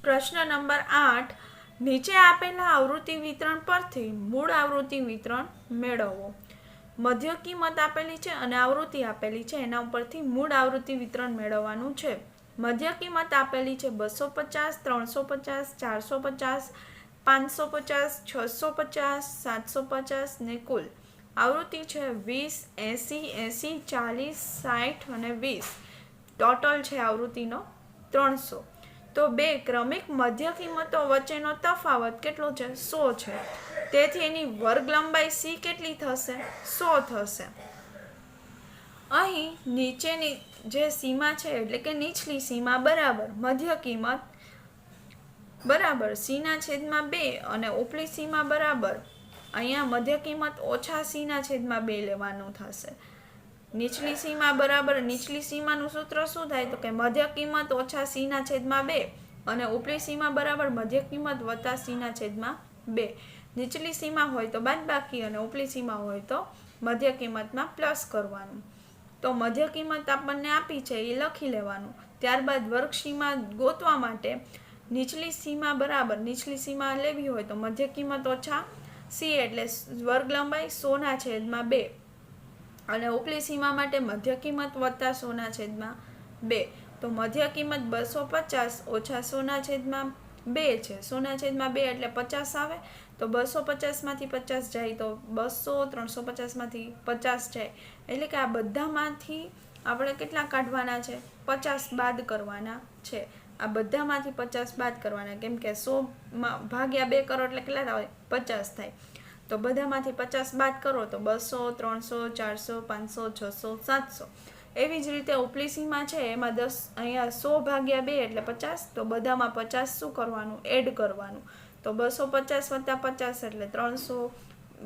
પ્રશ્ન નંબર 8 નીચે આપેલા આવૃત્તિ વિતરણ પરથી મૂળ આવૃત્તિ વિતરણ મેળવો। મધ્ય કિંમત આપેલી છે અને આવૃત્તિ આપેલી છે, એના ઉપરથી મૂળ આવૃત્તિ વિતરણ મેળવવાનું છે। મધ્ય કિંમત આપેલી છે 250, 350, 450, 550, 650, 750 ને કુલ આવૃત્તિ છે 20, 80, 80, 40, 60 અને 20। ટોટલ છે આવૃત્તિનો 300। તો બે ક્રમિક મધ્ય કિંમતો વચ્ચેનો તફાવત કેટલો છે? 100 છે। તેથી એની વર્ગ લંબાઈ C કેટલી થશે? 100 થશે। અહીં નીચેની જે સીમા છે એટલે કે નીચલી સીમા બરાબર મધ્ય કિંમત બરાબર C/2 અને ઉપલી સીમા બરાબર અહીંયા મધ્ય કિંમત ઓછા C/2 લેવાનું થશે। નીચલી સીમા બરાબર નીચલી સીમાનું સૂત્ર શું થાય? તો કે મધ્ય કિંમત ઓછા C/2 અને ઉપલી સીમા બરાબર મધ્ય કિંમત વત્તા C/2। નીચલી સીમા હોય તો બાદબાકી અને ઉપલી સીમા હોય તો મધ્ય કિંમતમાં પ્લસ કરવાનું। તો મધ્ય કિંમત આપણને આપી છે એ લખી લેવાનું। ત્યારબાદ વર્ગ સીમા ગોતવા માટે નીચલી સીમા બરાબર નીચલી સીમા લેવી હોય તો મધ્ય કિંમત ઓછા C એટલે વર્ગ લંબાઈ 100/2 અને ઉપલી સીમા માટે મધ્ય કિંમત વત્તા 100/2। તો મધ્ય કિંમત 250 ઓછા 100/2 છે। 100/2 એટલે 50 આવે। તો 250 માંથી 50 જાય તો 200, 350 માંથી 50 જાય એટલે કે આ બધામાંથી આપણે કેટલા કાઢવાના છે? 50 બાદ કરવાના છે। આ બધામાંથી 50 બાદ કરવાના, કેમ કે 100/2 કરો એટલે કેટલા થાય? 50 થાય। તો બધામાંથી 50 બાદ કરો તો 200, 300, 400, 500, 600, 700। એવી જ રીતે ઉપલી સીમા છે એમાં અહીંયા 100/2 એટલે 50। તો બધામાં 50 શું કરવાનું? એડ કરવાનું। તો 250 વત્તા 50 એટલે 300।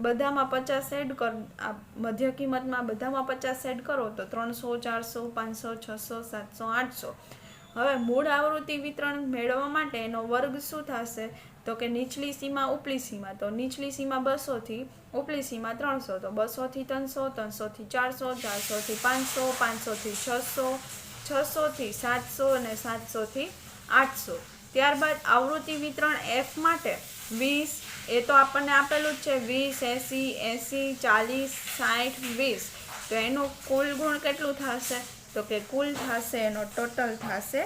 બધામાં 50 એડ કર, આ મધ્ય કિંમતમાં બધામાં 50 એડ કરો તો 300, 400, 500, 600, 700, 800। હવે મૂળ આવૃત્તિ વિતરણ મેળવવા માટે એનો વર્ગ શું થશે? તો કે નીચલી સીમા ઉપલી સીમા, તો નીચલી સીમા 200 થી ઉપલી સીમા 300। તો 200 થી 300, 300 થી 400, 400 થી 500, 500 થી 600, 600 થી 700 અને 700 થી 800। ત્યારબાદ આવૃત્તિ વિતરણ F માટે 20 એ તો આપણને આપેલું જ છે 20, 80, 80, 40, 60, 20। તો એનું કુલ ગુણ કેટલું થશે? તો કે કુલ થશે એનો ટોટલ થશે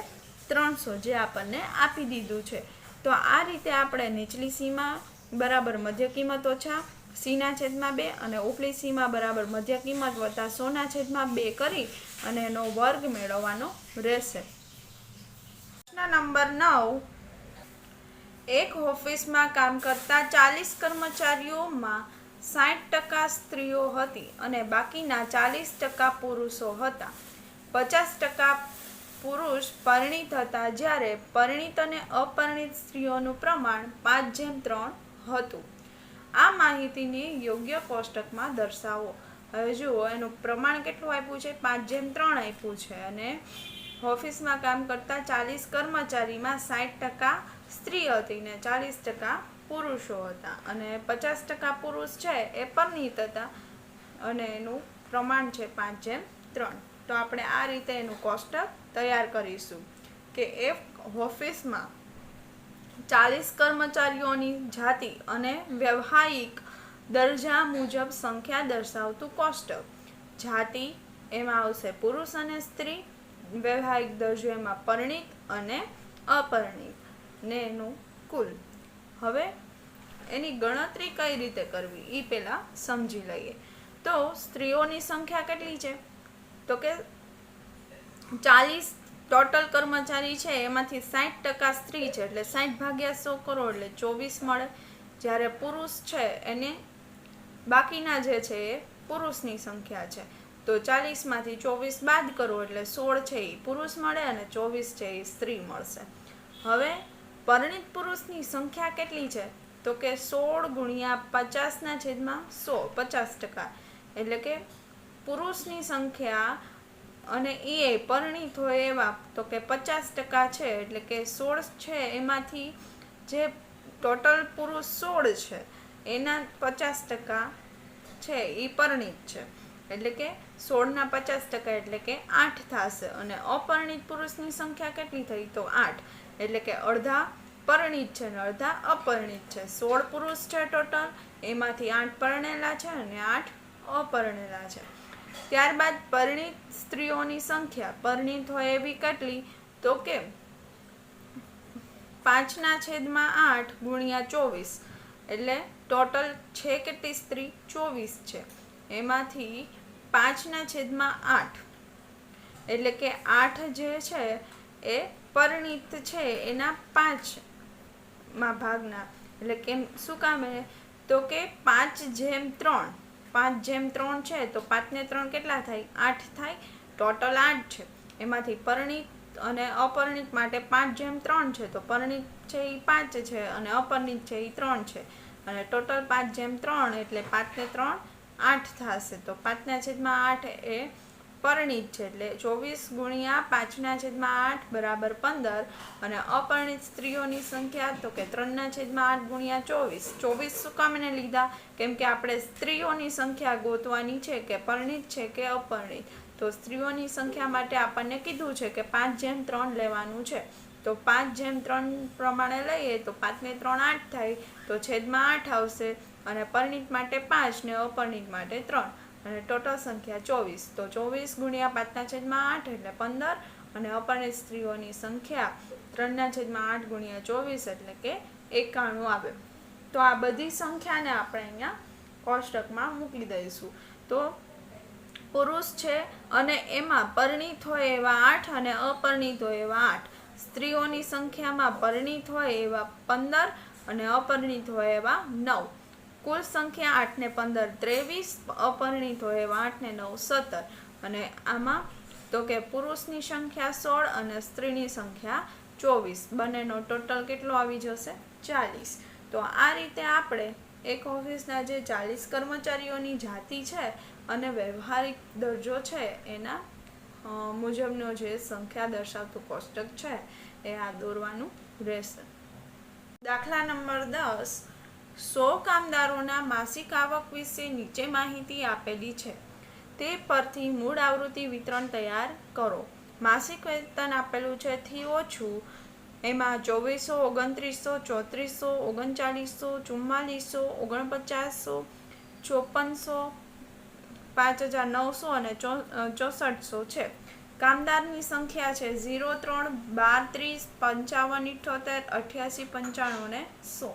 300 જે આપણને આપી દીધું છે। તો આ રીતે આપણે નીચલી સીમા બરાબર મધ્ય કિંમત ઓછા C/2 અને ઉપલી સીમા બરાબર મધ્ય કિંમત વત્તા 100/2 કરી અને એનો વર્ગ મેળવવાનો રહેશે। પ્રશ્ન નંબર 9 એક ઓફિસમાં કામ કરતા 40 કર્મચારીઓમાં 60% સ્ત્રીઓ હતી અને બાકીના 40% પુરુષો હતા। 50% પુરુષ પરિણીત હતા જ્યારે પરિણીત અને અપરિણીત સ્ત્રીઓનું પ્રમાણ 5:3 હતું। આ માહિતીને યોગ્ય કોષ્ટકમાં દર્શાવો। હવે જુઓ એનું પ્રમાણ કેટલું આપ્યું છે? 5:3 આપ્યું છે અને ઓફિસમાં કામ કરતા 40 કર્મચારીમાં 60% સ્ત્રી હતી ને 40% પુરુષો હતા અને 50% પુરુષ છે એ પરિણીત હતા અને એનું પ્રમાણ છે 5:3। તો આપણે આ રીતે એનું કોષ્ટક તૈયાર કરીશું કે એક ઓફિસમાં 40 કર્મચારીઓની જાતિ અને વ્યવહારિક દરજ્જા મુજબ સંખ્યા દર્શાવતું કોષ્ટક। જાતિ એમાં આવશે પુરુષ અને સ્ત્રી, વ્યવહારિક દરજ્જો એમાં પરિણીત અને અપરિણીત ને એનું કુલ। હવે એની ગણતરી કઈ રીતે કરવી એ પહેલાં સમજી લઈએ। તો સ્ત્રીઓની સંખ્યા કેટલી છે? તો કે 40 ટોટલ કર્મચારી છે એમાંથી 60% સ્ત્રી છે એટલે 60/100 કરો એટલે 24 મળે। જ્યારે પુરુષ છે એને બાકીના જે છે એ પુરુષની સંખ્યા છે તો 40માંથી 24 બાદ કરો એટલે 16 છે એ પુરુષ મળે અને 24 છે એ સ્ત્રી મળશે। હવે પરિણીત પુરુષની સંખ્યા કેટલી છે? તો કે 16 × 50/100 50%। એટલે કે પુરુષની સંખ્યા અને એ પરિણીત હોય એવા તો કે 50% છે એટલે કે 16 છે એમાંથી જે ટોટલ પુરુષ 16 છે એના 50% છે એ પરિણીત છે એટલે કે 16ના 50% એટલે કે 8 થશે અને અપરિણીત પુરુષની સંખ્યા કેટલી થઈ? તો 8 એટલે કે અડધા પરિણીત છે અને અડધા અપરિણીત છે. 16 પુરુષ છે ટોટલ, એમાંથી 8 પરણેલા છે અને 8 અપરણેલા છે. ત્યારબાદ પરિણીત સ્ત્રીઓની સંખ્યા, પરિણીત હોય એવી કેટલી, તો કે 5/8 ગુણ્યા 24, એટલે ટોટલ છે કેટલી સ્ત્રી, 24 છે. એમાંથી 5/8 એટલે કે 8 જે છે એ પરિણીત છે એના 5 ભાગના, એટલે કે શું કામ તો કે 5/3, 5/3 છે તો 5 ને 3 કેટલા થાય, 8 થાય. ટોટલ 8 છે. એમાંથી પરિણીત અને અપરિણીત માટે 5/3 છે, તો પરિણીત છે એ 5 છે અને અપરિણીત છે એ 3 છે, અને ટોટલ 5/3 એટલે 5 ને 3 8 થશે. તો 5/8 એ પરિણીત છે, એટલે 24 ગુણ્યા 5/8 બરાબર 15. અને અપરિણીત સ્ત્રીઓની સંખ્યા તો કે 3/8 ગુણ્યા 24. 24 શું કામ એને લીધા, કેમ કે આપણે સ્ત્રીઓની સંખ્યા ગોતવાની છે કે પરિણીત છે કે અપરિણીત. તો સ્ત્રીઓની સંખ્યા માટે આપણને કીધું છે કે 5/3 લેવાનું છે. તો 5/3 પ્રમાણે લઈએ તો 5 ને 3 8 થાય, તો છેદમાં 8 આવશે. અને પરિણીત માટે 5 ને અપરિણીત માટે 3, અને ટોટલ સંખ્યા 24. તો 24 ગુણ્યા 5/8 એટલે 15, અને અપરિણીત સ્ત્રીઓની સંખ્યા 3/8 ગુણ્યા 24 એટલે કે 91 આવે. તો આ બધી સંખ્યાને આપણે અહીંયા કોષ્ટકમાં મૂકી દઈશું. તો પુરુષ છે અને એમાં પરિણીત હોય એવા 8 અને અપરિણીત હોય એવા 8. સ્ત્રીઓની સંખ્યામાં પરિણીત હોય એવા 15 અને અપરિણીત હોય એવા 9. કુલ સંખ્યા 8 ને 15 23, અપરિણીત હોય એવા 8 ને 9 17. અને આમાં તો કે પુરુષની સંખ્યા 16 અને સ્ત્રીની સંખ્યા 24. બંનેનો ટોટલ કેટલો આવી જશે, 40. તો આ રીતે આપણે એક ઓફિસના જે 40 કર્મચારીઓની જાતિ છે અને વ્યવહારિક દરજ્જો છે એના મુજબનો જે સંખ્યા દર્શાવતું કોષ્ટક છે એ આ દોરવાનું રહેશે. દાખલા નંબર 10. 100 કામદારોના માસિક આવક વિશે નીચે માહિતી આપેલી છે, તે પરથી મૂળ આવૃત્તિ વિતરણ તૈયાર કરો. માસિક વેતન આપેલું છે થી ઓછું, એમાં 2400, 2900, 3400, 4400, 4400, 5400, 5900 અને 6400 છે. કામદારની સંખ્યા છે 0, 3, 12, 30, 55, 78, 88, 95 અને 100.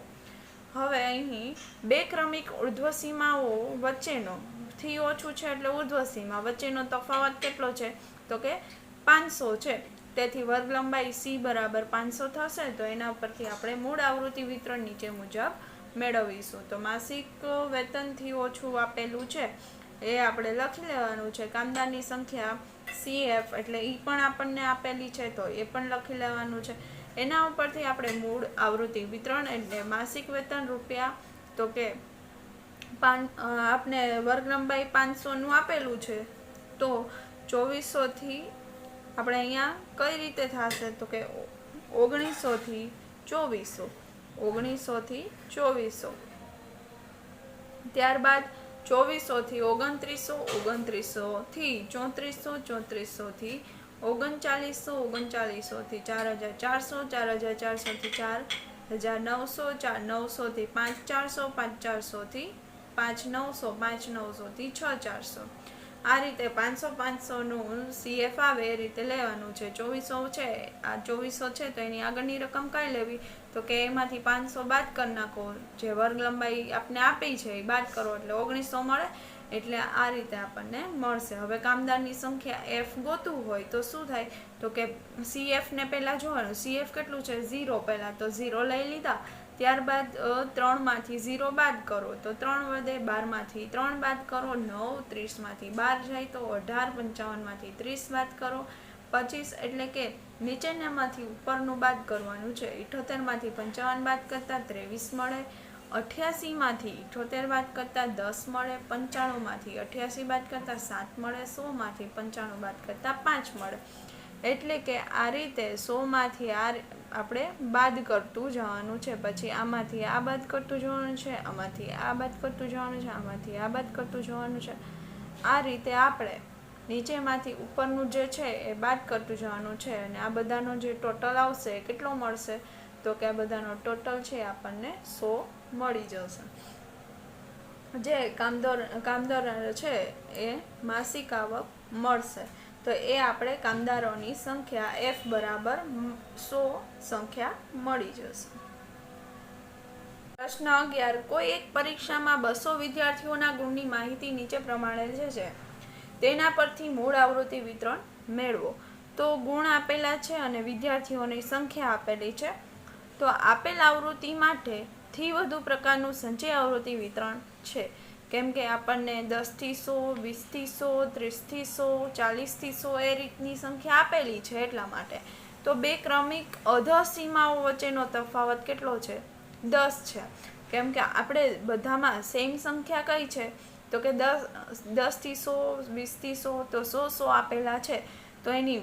હવે અહીં બે ક્રમિક ઉર્ધ્વસીમાઓ વચ્ચેનો, થી ઓછું છે એટલે ઉર્ધ્વસીમા, વચ્ચેનો તફાવત કેટલો છે તો કે 500 છે. તેથી વર્ગ લંબાઈ C બરાબર 500 થશે. તો એના પરથી આપણે મૂળ આવૃત્તિ વિતરણ નીચે મુજબ મેળવીશું. તો માસિક વેતનથી ઓછું આપેલું છે એ આપણે લખી લેવાનું છે. કામદારની સંખ્યા CF એટલે એ પણ આપણને આપેલી છે તો એ પણ લખી લેવાનું છે. એના ઉપરથી આપણે મૂળ આવૃત્તિ વિતરણ એટલે માસિક વેતન રૂપિયા, તો કે આપણે વર્ગ લંબાઈ 500નું આપેલું છે, તો 2400 આપણે અહીંયા કઈ રીતે થશે તો કે 1900 થી 2400, 1900 થી 2400. ત્યારબાદ 2400 થી 2900, 2900 થી 3400, 3400 થી 3900, 3900 થી 4400, 4400 થી 4900, 4900 થી 5400, 5400 થી 5900, 5900 થી 6400. આ રીતે 500 500 નું CF આવે એ રીતે લેવાનું છે. 2400 છે, આ 2400 છે તો એની આગળની રકમ કઈ લેવી તો કે એમાંથી 500 બાદ કરી નાખો, જે વર્ગ લંબાઈ આપને આપી છે એ બાદ કરો એટલે 1900 મળે. એટલે આ રીતે આપણને મળશે. હવે કામદારની સંખ્યા F ગોતવું હોય તો શું થાય તો કે CF ને પહેલા જોવાનું. CF કેટલું છે 0, પહેલા તો 0 લઈ લીધા. ત્યારબાદ 3 માંથી 0 બાદ કરો તો 3 વધે, 12 માંથી 3 બાદ કરો 9, 30 માંથી 12 જાય તો 18, 55 માંથી 30 બાદ કરો 25, એટલે કે નીચેનામાંથી ઉપરનું બાદ કરવાનું છે. 78 માંથી 55 બાદ કરતા 23 મળે, 88 માંથી 78 બાદ કરતા 10 મળે, 95 માંથી 88 બાદ કરતા 7 મળે, 100 માંથી 95 બાદ કરતા 5 મળે. એટલે કે આ રીતે 100 માંથી આ આપણે બાદ કરતું જવાનું છે. પછી આમાંથી આ બાદ કરતું જવાનું છે, આમાંથી આ બાદ કરતું જવાનું છે, આમાંથી આ બાદ કરતું જવાનું છે. આ રીતે આપણે નીચેમાંથી ઉપરનું જે છે એ બાદ કરતું જવાનું છે. અને આ બધાનો જે ટોટલ આવશે કેટલો મળશે તો કે આ બધાનો ટોટલ છે આપણને 100 મળી જશે. જે કામદાર છે એ માસિક આવક મળશે, તો એ આપણે કામદારોની સંખ્યા F બરાબર 100 સંખ્યા મળી જશે. પ્રશ્ન 11. કોઈ એક પરીક્ષામાં 200 વિદ્યાર્થીઓના ગુણની માહિતી નીચે પ્રમાણે છે, તેના પરથી મૂળ આવૃત્તિ વિતરણ મેળવો. તો ગુણ આપેલા છે અને વિદ્યાર્થીઓની સંખ્યા આપેલી છે. તો આપેલ આવૃત્તિ માટે થી વધુ પ્રકારનું સંચય આવૃત્તિ વિતરણ છે, કેમ કે આપણને 10 થી 100, 20 થી 100, 30 થી 100, 40 થી 100 એ રીતની સંખ્યા આપેલી છે. એટલા માટે તો બે ક્રમિક અધસીમાઓ વચ્ચેનો તફાવત કેટલો છે? 10 છે. કેમ કે આપણે બધામાં સેમ સંખ્યા કઈ છે? તો કે 10 થી 100, 20 થી 100, તો 100 આપેલા છે. તો એની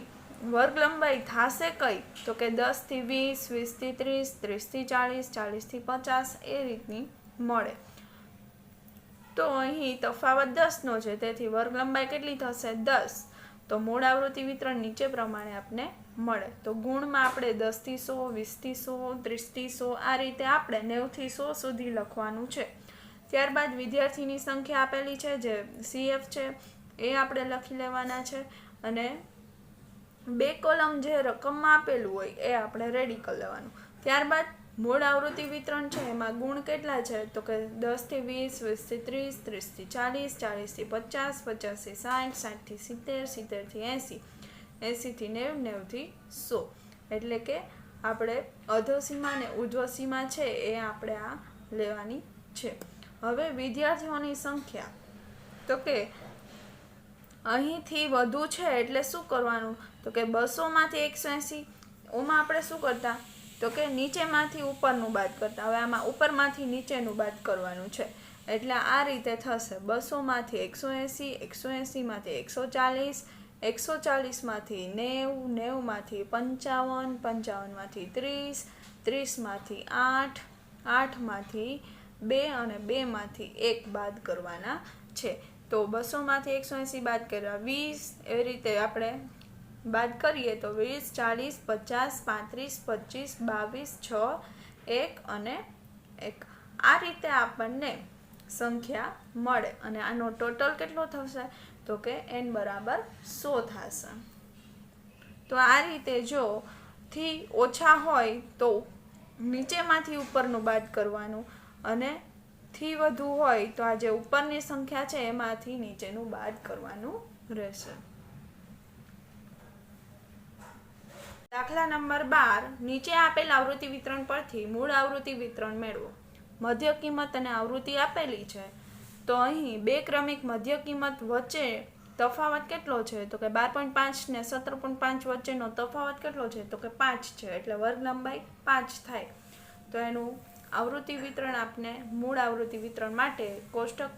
વર્ગ લંબાઈ થશે કઈ? તો કે 10 થી 20, 20 થી 30, 30 થી 40, 40 થી 50 એ રીતની મળે. તો અહીં તફાવત 10નો છે, તેથી વર્ગ લંબાઈ કેટલી થશે? 10. તો મૂળ આવૃત્તિ વિતરણ નીચે પ્રમાણે આપને મળે. તો ગુણમાં આપણે 10 થી 100, 20 થી 100, 30 થી 100 આ રીતે આપણે 90 થી 100 સુધી લખવાનું છે. ત્યારબાદ વિદ્યાર્થીની સંખ્યા આપેલી છે, જે CF છે, એ આપણે લખી લેવાના છે. અને બે કોલમ જે રકમમાં આપેલું હોય એ આપણે રેડી કરી લેવાનું. ત્યારબાદ મૂળ આવૃત્તિ વિતરણ છે, એમાં ગુણ કેટલા છે? તો કે 10 થી 20, 20 થી 30, 30 થી 40, 40 થી 50, 50 થી 60, 60 થી 70, 70 થી 80, 80 થી 90, 90 થી 100. એટલે કે આપણે અધોસીમા અને ઉર્ધ્વસીમા છે એ આપણે આ લેવાની છે. હવે વિદ્યાર્થીઓની સંખ્યા, તો કે અહીંથી વધુ છે એટલે શું કરવાનું? તો કે 200 માંથી 180. ઓમાં આપણે શું કરતા? તો કે નીચેમાંથી ઉપરનું બાદ કરતા. હવે આમાં ઉપરમાંથી નીચેનું બાદ કરવાનું છે. એટલે આ રીતે થશે: 200 માંથી 180, 180 માંથી 140, 140 માંથી 90, 90 માંથી 55, 55 માંથી 30, 30 માંથી 8, 8 માંથી 2 અને 2 માંથી 1 બાદ કરવાના છે. તો 200 માંથી 180 બાદ કર્યા 20, એવી રીતે આપણે બાદ કરીએ તો 20, 40, 50, 35, 25, 6, 1 અને 1 આ રીતે આપણને સંખ્યા મળે. અને આનો ટોટલ કેટલો થશે? તો કે n બરાબર 100 થશે. તો આ રીતે જો થી ઓછા હોય તો નીચેમાંથી ઉપરનું બાદ કરવાનું, અને થી વધુ હોય તો આ જે ઉપરની સંખ્યા છે એમાંથી નીચેનું બાદ કરવાનું રહેશે. દાખલા નંબર 12. નીચે આપેલ આવૃત્તિ વિતરણ પરથી મૂળ આવૃત્તિ વિતરણ મેળવો. મધ્ય કિંમત અને આવૃત્તિ આપેલી છે. તો અહીં બે ક્રમિક મધ્ય કિંમત વચ્ચે તફાવત કેટલો છે? તો કે 12.5 ને 17.5 વચ્ચેનો તફાવત કેટલો છે? તો કે 5 છે. એટલે વર્ગ લંબાઈ 5 થાય. તો એનું આવૃત્તિ વિતરણ આપને મૂળ આવૃત્તિ વિતરણ માટે કોષ્ટક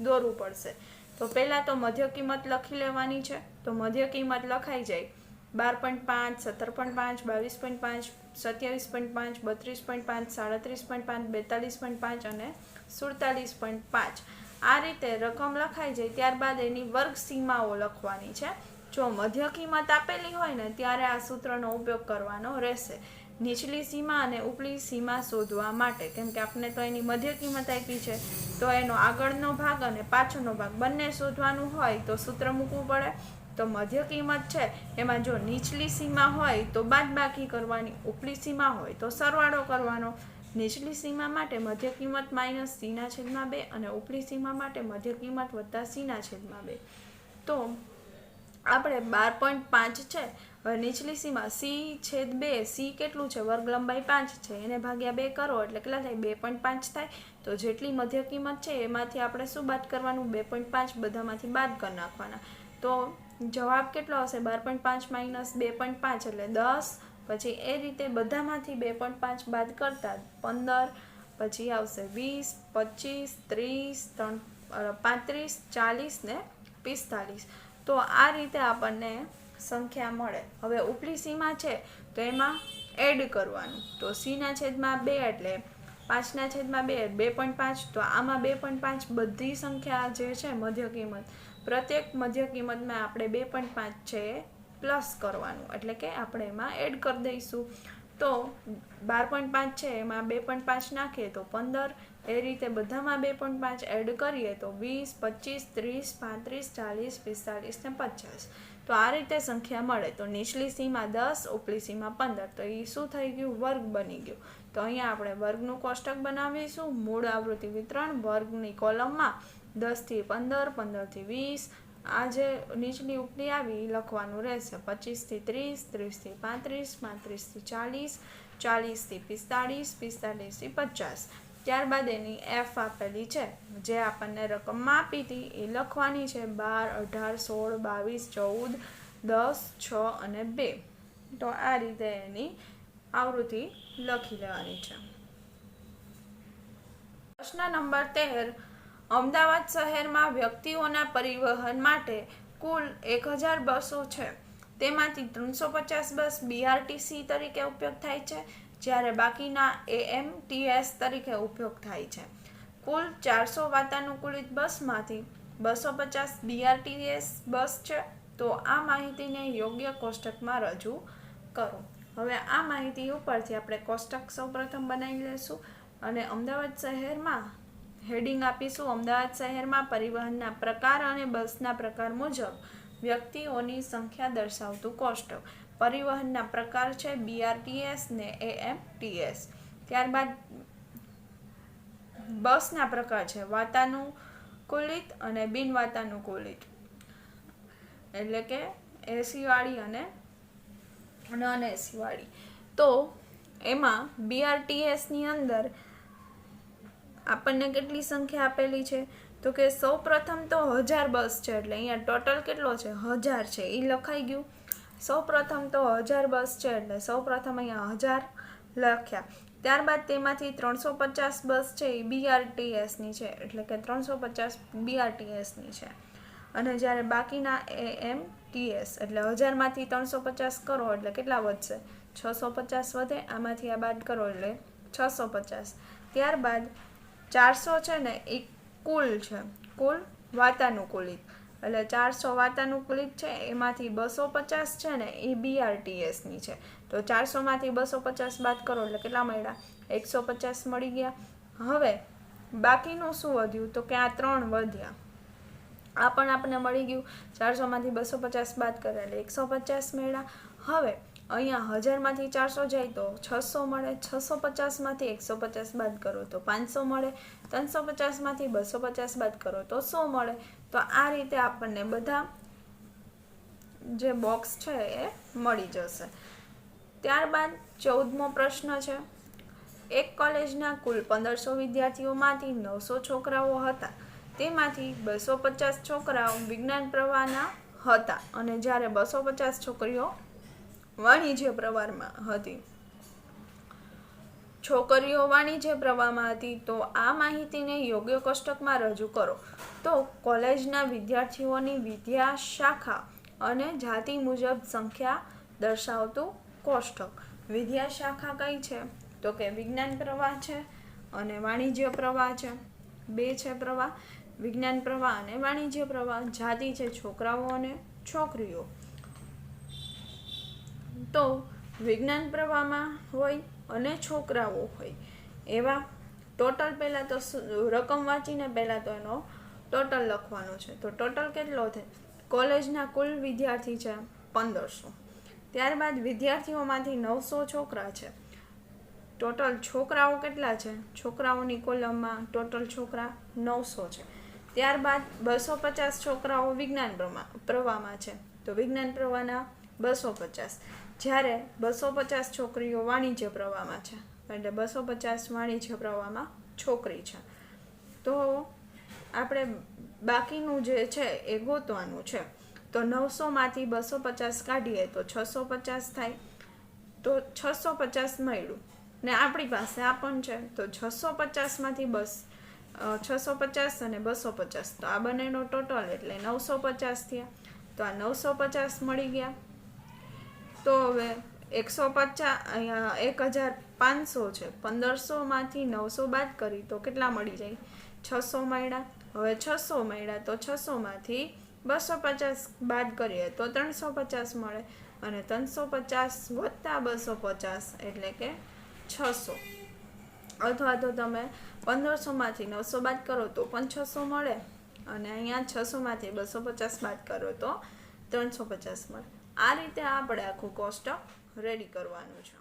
દોરવું પડશે. તો પહેલાં તો મધ્ય કિંમત લખી લેવાની છે. તો મધ્ય કિંમત લખાઈ જાય 12.5, 17.5, 22.5, 27.5, 32.5, 37.5, 42.5 અને 47.5 આ રીતે રકમ લખાઈ જાય. ત્યારબાદ એની વર્ગ સીમાઓ લખવાની છે. જો મધ્ય કિંમત આપેલી હોય ને ત્યારે આ સૂત્રનો ઉપયોગ કરવાનો રહેશે નીચલી સીમા અને ઉપલી સીમા શોધવા માટે. કેમ કે આપણે તો એની મધ્ય કિંમત આપી છે, તો એનો આગળનો ભાગ અને પાછળનો ભાગ બંને શોધવાનું હોય તો સૂત્ર મૂકવું પડે. તો મધ્ય કિંમત છે એમાં જો નીચલી સીમા હોય તો બાદબાકી કરવાની, ઉપલી સીમા હોય તો સરવાળો કરવાનો. નીચલી સીમા માટે મધ્ય કિંમત માઇનસ c/2 અને ઉપલી સીમા માટે મધ્ય કિંમત વત્તા c/2. તો આપણે 12.5 છે. હવે નીચલી સીમા c/2, c કેટલું છે? વર્ગ લંબાઈ 5 છે. એને ભાગ્યા 2 કરો એટલે કેટલા થાય? 2.5 થાય. તો જેટલી મધ્ય કિંમત છે એમાંથી આપણે શું બાદ કરવાનું? 2.5 બધામાંથી બાદ કરી નાખવાના. તો જવાબ કેટલો હશે? 12.5 માઇનસ 2.5 એટલે 10. પછી એ રીતે બધામાંથી 2.5 બાદ કરતા 15, પછી આવશે 20, 25, 30, 35, 40 ને 45. તો આ રીતે આપણને સંખ્યા મળે. હવે ઉપલી સીમા છે તો એમાં એડ કરવાનું. તો c/2 એટલે 5/2 2.5. તો આમાં 2.5 બધી સંખ્યા જે છે મધ્ય કિંમત, પ્રત્યેક મધ્ય કિંમતમાં આપણે 2.5 છે પ્લસ કરવાનું, એટલે કે આપણે એમાં એડ કરી દઈશું. તો 12.5 છે એમાં 2.5 નાખીએ તો 15, એ રીતે બધામાં 2.5 એડ કરીએ તો 20, 25, 30, 35, 40, 45 ને 50. તો આ રીતે સંખ્યા મળે. તો નીચલી સીમા 10, ઉપલી સીમા 15, તો એ શું થઈ ગયું? વર્ગ બની ગયું. તો અહીંયા આપણે વર્ગનું કોષ્ટક બનાવીશું. મૂળ આવૃત્તિ વિતરણ વર્ગની કોલમમાં 10 થી 15, 15 થી 20, આ જે નીચલી ઉપલી આવી લખવાનું રહેશે. 25 થી 30, 30 થી 35, 35 થી 40, 40 થી 45, 45 થી 50. ત્યારબાદ એની એફ આપેલી છે, જે આપણને રકમમાં આપી હતી એ લખવાની છે. 12, 18, 16, 22, 14, 10, 6 અને 2. તો આ રીતે એની આવૃત્તિ લખી લેવાની છે. પ્રશ્ન નંબર 13. અમદાવાદ શહેરમાં વ્યક્તિઓના પરિવહન માટે કુલ 1000 બસો છે. તેમાંથી 350 બસ BRTC તરીકે ઉપયોગ થાય છે, જ્યારે બાકીના AMTS તરીકે ઉપયોગ થાય છે. કુલ 400 વાતાનુકૂલિત બસમાંથી 250 BRTS બસ છે. તો આ માહિતીને યોગ્ય કોષ્ટકમાં રજૂ કરો. હવે આ માહિતી ઉપરથી આપણે કોષ્ટક સૌપ્રથમ બનાવી લઈશું અને અમદાવાદ શહેરમાં હેડિંગ આપીશું. અમદાવાદ શહેરમાં પરિવહનના પ્રકાર અને બસના પ્રકાર મુજબ વ્યક્તિઓની સંખ્યા દર્શાવતું કોષ્ટક. પરિવહનના પ્રકાર છે BRTS ને AMTS. ત્યારબાદ બસના પ્રકાર છે વાતાનુકૂલિત અને બિન વાતાનુકૂલિત, એટલે કે એસી વાળી અને નોન એસી વાળી. તો એમાં BRTS ની અંદર આપણને કેટલી સંખ્યા આપેલી છે? તો કે સૌ પ્રથમ તો 1000 બસ છે, એટલે અહીંયા ટોટલ કેટલો છે? 1000 છે, એ લખાઈ ગયું. સૌ પ્રથમ તો 1000 બસ છે, એટલે સૌ પ્રથમ અહીંયા 1000 લખ્યા. ત્યારબાદ તેમાંથી 350 બસ છે એ BRTS ની છે, એટલે કે 350 BRTS ની છે. અને જ્યારે બાકીના AMTS, એટલે 1000 માંથી 350 કરો એટલે કેટલા વધશે? 650 વધે. આમાંથી આ બાદ કરો એટલે 650. ત્યારબાદ 400 છે ને એ કુલ છે, કુલ વાતાનુકૂલિત, એટલે 400 વાતાનુકૂલિત છે. એમાંથી 250 છે ને એ BRTS ની છે. તો 400 માંથી 250 બાદ કરો એટલે કેટલા મળ્યા? 150 મળી ગયા. હવે બાકીનું શું વધ્યું? તો કે આ 3 વધ્યા. આ પણ આપણને મળી ગયું. 400 માંથી 250 બાદ કરે એટલે 150 મળ્યા. હવે અહીંયા 1000 માંથી 400 જાય તો 600 મળે. 650 માંથી 150 બાદ કરો તો 500 મળે. 350 માંથી 250 બાદ કરો તો 100 મળે. તો આ રીતે આપણને બધા જે બોક્સ છે એ મળી જશે. ત્યારબાદ 14મો પ્રશ્ન છે. એક કોલેજના કુલ 1500 વિદ્યાર્થીઓમાંથી 900 છોકરાઓ હતા. તેમાંથી 250 છોકરાઓ વિજ્ઞાન પ્રવાહના હતા અને જ્યારે 250 છોકરીઓ વાણિજ્ય પ્રવાહમાં હતી. છોકરીઓ વાણિજ્ય પ્રવાહમાં હતી. તો આ માહિતીને યોગ્ય કોષ્ટકમાં રજૂ કરો. તો કોલેજના વિદ્યાર્થીઓની વિદ્યા શાખા અને જાતિ મુજબ સંખ્યા દર્શાવતું કોષ્ટક. વિદ્યા શાખા કઈ છે? તો કે વિજ્ઞાન પ્રવાહ છે અને વાણિજ્ય પ્રવાહ છે. 2 છે પ્રવાહ, વિજ્ઞાન પ્રવાહ અને વાણિજ્ય પ્રવાહ. જાતિ છે છોકરાઓ અને છોકરીઓ. તો વિજ્ઞાન પ્રવાહમાં હોય અને છોકરાઓ હોય એવા ટોટલ પહેલાં તો રકમ વાંચીને પહેલાં તો એનો ટોટલ લખવાનો છે. તો ટોટલ કેટલો છે? કોલેજના કુલ વિદ્યાર્થી છે 1500. ત્યારબાદ વિદ્યાર્થીઓમાંથી 900 છોકરા છે. ટોટલ છોકરાઓ કેટલા છે? છોકરાઓની કોલમમાં ટોટલ છોકરા 900 છે. ત્યારબાદ 250 છોકરાઓ વિજ્ઞાન પ્રવાહમાં છે. તો વિજ્ઞાન પ્રવાહના 250. જ્યારે 250 છોકરીઓ વાણિજ્ય પ્રવાહમાં છે, એટલે 250 વાણિજ્ય પ્રવાહમાં છોકરી છે. તો આપણે બાકીનું જે છે એ ગોતવાનું છે. તો 900 માંથી 250 કાઢીએ તો 650 થાય. તો 650 મળ્યું ને આપણી પાસે આ પણ છે. તો 650 માંથી 650 અને 250, તો આ બંનેનો ટોટલ એટલે 950 થયા. તો આ 950 મળી ગયા. તો હવે 150 અહીંયા 1500 છે. 1500 માંથી 900 બાદ કરી તો કેટલા મળી જાય? 600 મળ્યા. હવે 600 મળ્યા તો 600 માંથી 250 બાદ કરીએ તો 350 મળે, અને 350 વત્તા 250 એટલે કે 600, અથવા તો તમે 1500માંથી 900 બાદ કરો તો પણ 600 મળે, અને અહીંયા 600માંથી 250 બાદ કરો તો 350 મળે. આ રીતે આપણે આખું કોષ્ટક રેડી કરવાનું છે.